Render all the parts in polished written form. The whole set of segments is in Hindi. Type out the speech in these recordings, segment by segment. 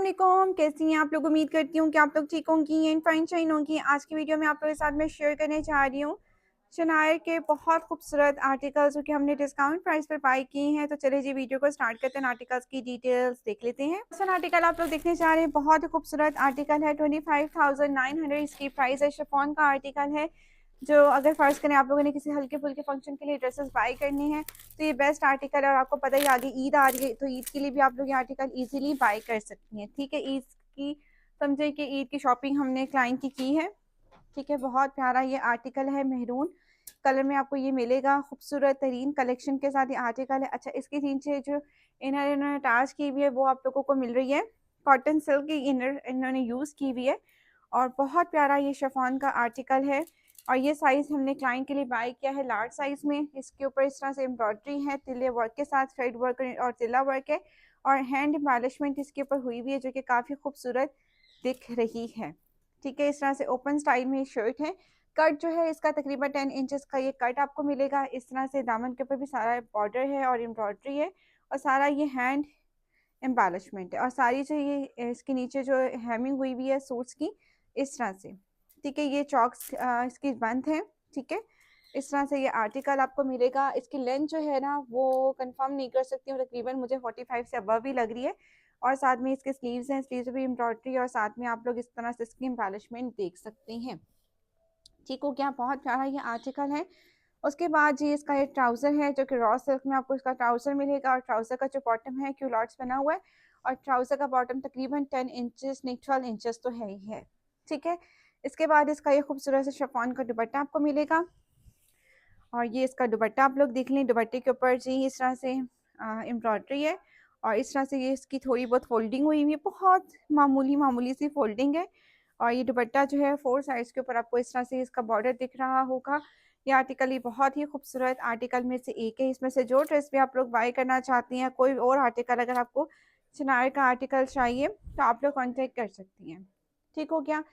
अस्सलाम वालेकुम, कैसी हैं आप लोग। उम्मीद करती हूँ कि आप लोग ठीक होंगी एंड फाइन शाइन होंगी। आज की वीडियो में आप लोगों के साथ मैं शेयर करने जा रही हूँ शनायर के बहुत खूबसूरत आर्टिकल्स जो कि हमने डिस्काउंट प्राइस पर बाय किए हैं। तो चलिए जी वीडियो को स्टार्ट करते हैं, आर्टिकल्स की डिटेल्स देख लेते हैं। फर्स्ट आर्टिकल आप लोग देखने जा रहे हैं, बहुत ही खूबसूरत आर्टिकल है। 25,900 इसकी प्राइस है। शिफॉन का आर्टिकल है जो अगर फ़र्ज़ करें आप लोगों ने किसी हल्के फुल्के फंक्शन के लिए ड्रेसेस बाय करनी है तो ये बेस्ट आर्टिकल है। और आपको पता ही आगे ईद आ रही है तो ईद के लिए भी आप लोग ये आर्टिकल इजीली बाय कर सकती हैं। ठीक है, ईद की समझे कि ईद की शॉपिंग हमने क्लाइंट की है। ठीक है, बहुत प्यारा ये आर्टिकल है, मेहरून कलर में आपको ये मिलेगा। खूबसूरत तरीन कलेक्शन के साथ ये आर्टिकल है। अच्छा, इसके नीचे जो इनर इन्होंने अटैच की हुई है वो आप लोगों को मिल रही है। कॉटन सिल्क की इनर इन्होंने यूज़ की हुई है और बहुत प्यारा ये शिफॉन का आर्टिकल है। और ये साइज़ हमने क्लाइंट के लिए बाय किया है लार्ज साइज़ में। इसके ऊपर इस तरह से एम्ब्रॉयडरी है, तिल्ले वर्क के साथ थ्रेड वर्क और तिल्ला वर्क है और हैंड एम्बेलिशमेंट इसके ऊपर हुई हुई है जो कि काफ़ी खूबसूरत दिख रही है। ठीक है, इस तरह से ओपन स्टाइल में शर्ट है। कट जो है इसका तकरीबन 10 इंचेस का ये कट आपको मिलेगा। इस तरह से दामन के ऊपर भी सारा बॉर्डर है और एम्ब्रॉयडरी है और सारा ये हैंड एम्बेलिशमेंट है। और सारी जो ये इसके नीचे जो हेमिंग हुई हुई है सूट्स की इस तरह से। ठीक है, ये चॉक्स इसकी बंद है। ठीक है, इस तरह से ये आर्टिकल आपको मिलेगा। इसकी लेंथ जो है ना वो कंफर्म नहीं कर सकती हूँ, तकरीबन मुझे 45 से अबव ही लग रही है। और साथ में इसके स्लीव्स हैं, स्लीव्स भी एम्ब्रॉयडरी और साथ में आप लोग इस तरह से इसकी एम्बेलिशमेंट देख सकते हैं। ठीक हो गया, बहुत प्यारा ये आर्टिकल है। उसके बाद जी इसका ये ट्राउज़र है जो कि रॉ सिल्क में आपको इसका ट्राउज़र मिलेगा और ट्राउज़र का जो बॉटम है क्यूलॉट्स बना हुआ है और ट्राउज़र का बॉटम तकरीबन 10 इंचेस नहीं 12 इंचेस तो है ही है। ठीक है, इसके बाद इसका ये खूबसूरत से शिफॉन का दुपट्टा आपको मिलेगा और ये इसका दुपट्टा आप लोग देख लें। दुपट्टे के ऊपर जी इस तरह से एम्ब्रॉयडरी है और इस तरह से ये इसकी थोड़ी बहुत फोल्डिंग हुई हुई है, बहुत मामूली मामूली सी फोल्डिंग है। और ये दुपट्टा जो है 4 साइज़ के ऊपर आपको इस तरह से इसका बॉर्डर दिख रहा होगा। ये आर्टिकल ये बहुत ही खूबसूरत आर्टिकल में से एक है। इसमें से जो ड्रेस भी आप लोग बाय करना चाहती हैं, कोई और आर्टिकल अगर आपको चिनार का आर्टिकल चाहिए तो आप लोग कॉन्टेक्ट कर सकती हैं। ठीक हो गया,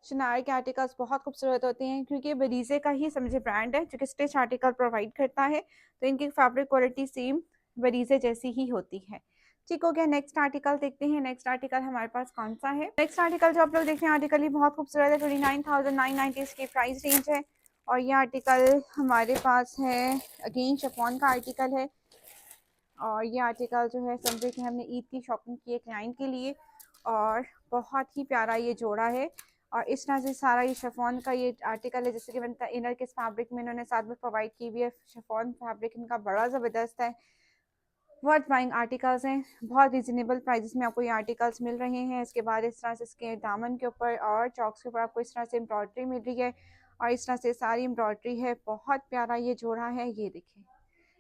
चिनार के आर्टिकल्स बहुत खूबसूरत होते हैं क्योंकि बरीज़े का ही समझे ब्रांड है जो कि स्टिच आर्टिकल प्रोवाइड करता है। तो इनकी फैब्रिक क्वालिटी सेम बरीज़े जैसी ही होती है। ठीक हो गया, नेक्स्ट आर्टिकल देखते हैं। नेक्स्ट आर्टिकल हमारे पास कौन सा है। नेक्स्ट आर्टिकल जो आप लोग देख रहे हैं आर्टिकल ही बहुत खूबसूरत है। 29,990 इसकी प्राइस रेंज है और ये आर्टिकल हमारे पास है अगेन शिफॉन का आर्टिकल है। और ये आर्टिकल जो है समझे कि हमने ईद की शॉपिंग की है क्लाइंट के लिए और बहुत ही प्यारा ये जोड़ा है। और इस तरह से सारा ये शिफॉन का ये आर्टिकल है जैसे कि बनता है। इनर के फैब्रिक में इन्होंने साथ में प्रोवाइड की हुई है। शिफॉन फैब्रिक इनका बड़ा ज़बरदस्त है, वर्थ बाइंग आर्टिकल्स हैं। बहुत रीजनेबल प्राइसेस में आपको ये आर्टिकल्स मिल रहे हैं। इसके बाद इस तरह से इसके दामन के ऊपर और चॉक्स के ऊपर आपको इस तरह से एम्ब्रॉयडरी मिल रही है और इस तरह से सारी एम्ब्रॉयडरी है। बहुत प्यारा ये जोड़ा है, ये देखिए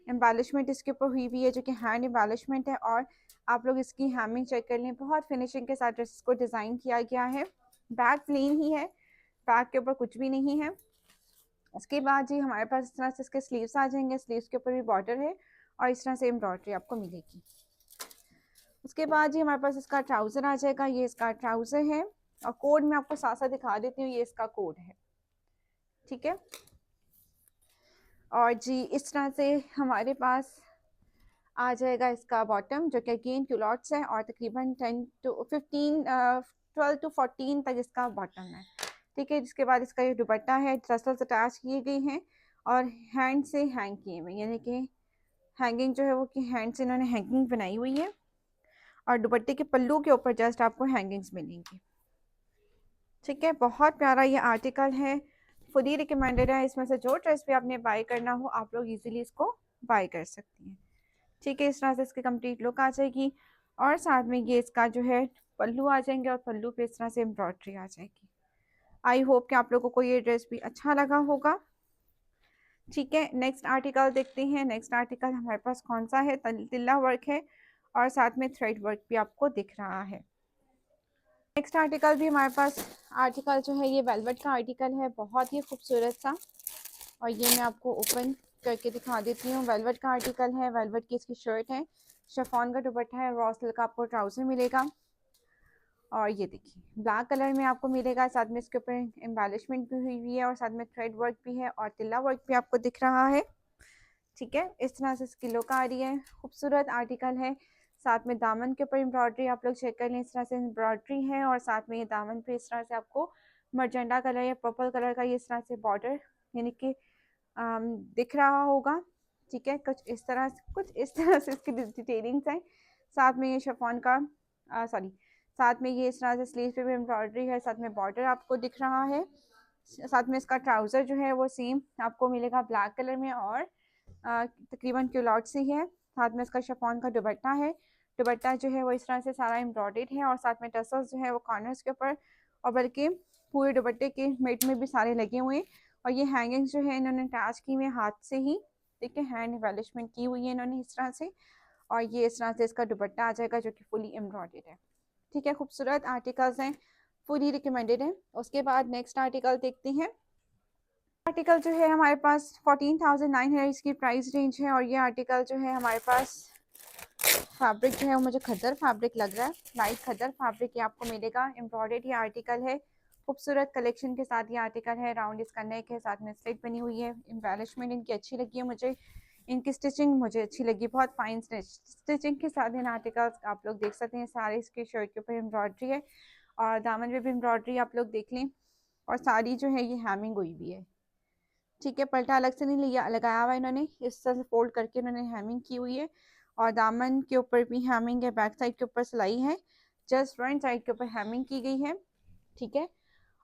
एम्बेलिशमेंट इसके ऊपर हुई हुई है जो कि हैंड एम्बेलिशमेंट है। और आप लोग इसकी हैमिंग चेक कर लें, बहुत फिनिशिंग के साथ ड्रेसेस को डिज़ाइन किया गया है। बैक प्लेन ही है, बैक के ऊपर कुछ भी नहीं है। उसके बाद जी हमारे पास इस तरह से इसके स्लीव्स आ जाएंगे, स्लीव्स के ऊपर भी बॉर्डर है और इस तरह से एम्ब्रॉयडरी आपको मिलेगी। उसके बाद जी हमारे पास इसका ट्राउज़र आ जाएगा, ये इसका ट्राउज़र है और कोड मैं आपको साथ साथ दिखा देती हूँ, ये इसका कोड है। ठीक है, और जी इस तरह से हमारे पास आ जाएगा इसका बॉटम जो कि अगेन क्यूलॉट्स है और तकरीबन 10 टू 15 12 टू 14 तक इसका बॉटम है। ठीक है, जिसके बाद इसका ये दुपट्टा है, टसल्स अटैच किए गए हैं और हैंड से हैंग किए हुए, यानी कि हैंगिंग जो है वो कि हैंड से इन्होंने हैंगिंग बनाई हुई है और दुपट्टे के पल्लू के ऊपर जस्ट आपको हैंगिंग्स मिलेंगी। ठीक है, बहुत प्यारा ये आर्टिकल है, फुली रिकमेंडेड है। इसमें से जो ड्रेस भी आपने बाय करना हो आप लोग इजीली इसको बाय कर सकती हैं। ठीक है, इस तरह से इसकी कंप्लीट लुक आ जाएगी और साथ में ये इसका जो है पल्लू आ जाएंगे और पल्लू पे इस तरह से एम्ब्रॉयडरी आ जाएगी। आई होप कि आप लोगों को ये ड्रेस भी अच्छा लगा होगा। ठीक है, नेक्स्ट आर्टिकल देखते हैं। नेक्स्ट आर्टिकल हमारे पास कौन सा है, तिल्ला वर्क है और साथ में थ्रेड वर्क भी आपको दिख रहा है। नेक्स्ट आर्टिकल भी हमारे पास आर्टिकल जो है ये वेलवेट का आर्टिकल है, बहुत ही खूबसूरत सा। और ये मैं आपको ओपन करके दिखा देती हूँ। वेलवेट का आर्टिकल है, वेलवेट की इसकी शर्ट है, शिफॉन का दुपट्टा है, रॉ सिल्क का आपको ट्राउज़र मिलेगा और ये देखिए ब्लैक कलर में आपको मिलेगा। साथ में इसके ऊपर एम्बेलिशमेंट भी हुई हुई है और साथ में थ्रेड वर्क भी है और तिल्ला वर्क भी आपको दिख रहा है। ठीक है, इस तरह से इसकी लुक आ रही है, खूबसूरत आर्टिकल है। साथ में दामन के ऊपर एम्ब्रॉयडरी आप लोग चेक कर लें, इस तरह से एम्ब्रॉयडरी है और साथ में ये दामन पे इस तरह से आपको मरजेंडा कलर या पर्पल कलर का ये इस तरह से बॉर्डर यानी कि दिख रहा होगा। ठीक है, कुछ इस तरह से इसकी डिटेलिंग्स हैं। साथ में ये शिफॉन का सॉरी साथ में ये इस तरह से स्लीव पे भी एम्ब्रॉयडरी है, साथ में बॉर्डर आपको दिख रहा है। साथ में इसका ट्राउज़र जो है वो सेम आपको मिलेगा ब्लैक कलर में और तकरीबन क्यूलॉट से है। साथ में इसका शिफॉन का दुपट्टा है, दुपट्टा जो है वो इस तरह से सारा एम्ब्रॉयडर्ड है और साथ में टसल्स जो है वो कॉर्नर्स के ऊपर और बल्कि पूरे दुपट्टे के मिड में भी सारे लगे हुए हैं। और ये हैंगिंग्स जो है इन्होंने अटैच की हुई हाथ से ही, ठीक है, हैंड एम्बेलिशमेंट की हुई है इन्होंने इस तरह से। और ये इस तरह से इसका दुपट्टा आ जाएगा जो कि फुली एम्ब्रॉयडर्ड है। ठीक है, खूबसूरत आर्टिकल्स हैं, फुली रिकमेंडेड है। उसके बाद नेक्स्ट आर्टिकल देखते हैं। आर्टिकल जो है हमारे पास 14,900 इसकी प्राइस रेंज है और ये आर्टिकल जो है हमारे पास फैब्रिक जो है वो मुझे खद्दर फैब्रिक लग रहा है, लाइट खद्दर फैब्रिक ये आपको मिलेगा। एम्ब्रॉयडर्ड ये आर्टिकल है, खूबसूरत कलेक्शन के साथ ये आर्टिकल है। राउंड इसका नेक है, साथ में स्लिट बनी हुई है। एम्बेलिशमेंट इनकी अच्छी लगी है मुझे, इनकी स्टिचिंग मुझे अच्छी लगी, बहुत फाइन स्टिचिंग के साथ इन आर्टिकल्स आप लोग देख सकते हैं। सारे इसके शर्ट के ऊपर एम्ब्रॉयडरी है और दामन में भी एम्ब्रॉयडरी आप लोग देख लें। और साड़ी जो है ये हैमिंग हुई भी है, ठीक है, पल्टा अलग से नहीं लिया लगाया हुआ इन्होंने, इस तरह से फोल्ड करके इन्होंने हैमिंग की हुई है। और दामन के ऊपर भी हैमिंग है, बैक साइड के ऊपर सिलाई है, जस्ट फ्रंट साइड के ऊपर हैमिंग की गई है। ठीक है,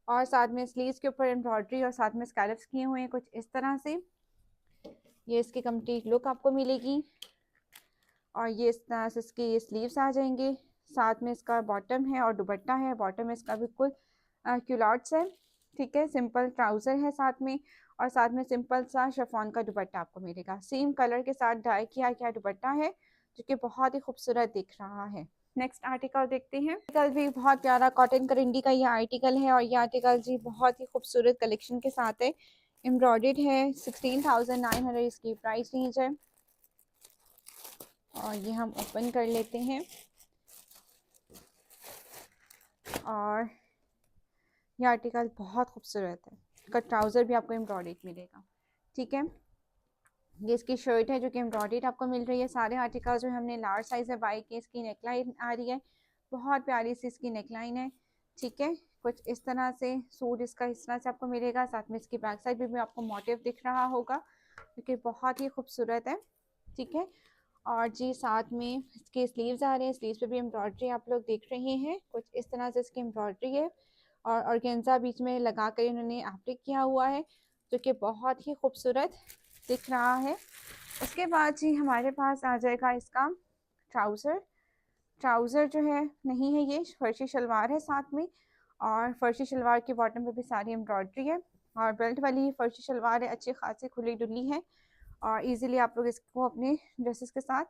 और साथ में स्लीव्स के ऊपर एम्ब्रॉयडरी और साथ में स्कैलप्स किए हुए हैं कुछ इस तरह से। ये इसकी कंप्लीट लुक आपको मिलेगी और ये इस तरह से इसके ये स्लीव्स आ जाएंगे। साथ में इसका बॉटम है और दुपट्टा है, बॉटम इसका बिल्कुल क्यूलॉट्स है। ठीक है, सिंपल ट्राउज़र है साथ में और साथ में सिंपल सा शिफॉन का दुपट्टा आपको मिलेगा। सेम कलर के साथ डाई किया गया दुपट्टा है जो कि बहुत ही खूबसूरत दिख रहा है। नेक्स्ट आर्टिकल देखते हैं। आर्टिकल भी बहुत प्यारा कॉटन करिंडी का ये आर्टिकल है और ये आर्टिकल जी बहुत ही खूबसूरत कलेक्शन के साथ है, एम्ब्रॉयडर्ड है। 16,900 इसकी प्राइस रेंज है और ये हम ओपन कर लेते हैं और ये आर्टिकल बहुत खूबसूरत है। इसका ट्राउज़र भी आपको एम्ब्रॉयडर्ड मिलेगा। ठीक है, ये इसकी शर्ट है जो कि एम्ब्रॉयडर्ड आपको मिल रही है। सारे आर्टिकल जो हमने लार्ज साइज़ में बाई की, इसकी नेकलाइन आ रही है, बहुत प्यारी सी इसकी नेकलाइन है। ठीक है, कुछ इस तरह से सूट इसका इस तरह से आपको मिलेगा। साथ में इसकी बैक साइड भी आपको मोटिव दिख रहा होगा जो कि बहुत ही खूबसूरत है। ठीक है, और जी साथ में इसके स्लीव्स आ रहे हैं, स्लीव्स पे भी एम्ब्रॉयडरी आप लोग देख रहे हैं, कुछ इस तरह से इसकी एम्ब्रॉयडरी है और ऑर्गेन्जा बीच में लगा कर इन्होंने एप्लिक किया हुआ है जो कि बहुत ही खूबसूरत दिख रहा है। उसके बाद जी हमारे पास आ जाएगा इसका ट्राउज़र। ट्राउज़र जो है नहीं है, ये फर्शी शलवार है साथ में और फर्शी शलवार के बॉटम पे भी सारी एम्ब्रॉयडरी है और बेल्ट वाली फर्शी शलवार है, अच्छी खासी खुली डुली है और इजीली आप लोग इसको अपने ड्रेसेस के साथ,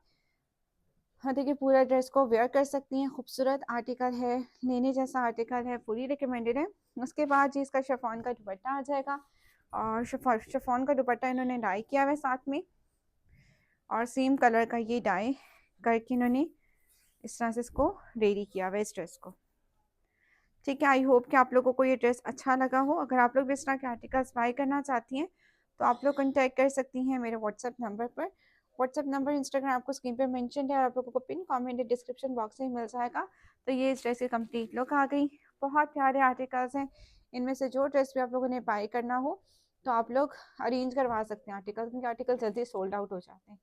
हाँ देखिए, पूरा ड्रेस को वेयर कर सकती हैं। खूबसूरत आर्टिकल है, लेने जैसा आर्टिकल है, पूरी रिकमेंडेड है। उसके बाद जी इसका शिफॉन का दुपट्टा आ जाएगा और शिफॉन का दुपट्टा इन्होंने डाई किया हुआ है साथ में और सेम कलर का ये डाई करके इन्होंने इस तरह से इसको रेडी किया हुआ है इस ड्रेस को। ठीक है, आई होप कि आप लोगों को ये ड्रेस अच्छा लगा हो। अगर आप लोग भी इस तरह के आर्टिकल्स बाय करना चाहती हैं तो आप लोग कॉन्टैक्ट कर सकती हैं मेरे व्हाट्सएप नंबर पर। व्हाट्सएप नंबर इंस्टाग्राम आपको स्क्रीन पे मेंशन है और आप लोगों को पिन कमेंट डिस्क्रिप्शन बॉक्स में मिल जाएगा। तो ये इस ड्रेस की कंप्लीट लुक आ गई। बहुत प्यारे आर्टिकल्स हैं, इनमें से जो ड्रेस भी आप लोगों ने बाय करना हो तो आप लोग अरेंज करवा सकते हैं आर्टिकल, क्योंकि आर्टिकल जल्दी सोल्ड आउट हो जाते हैं।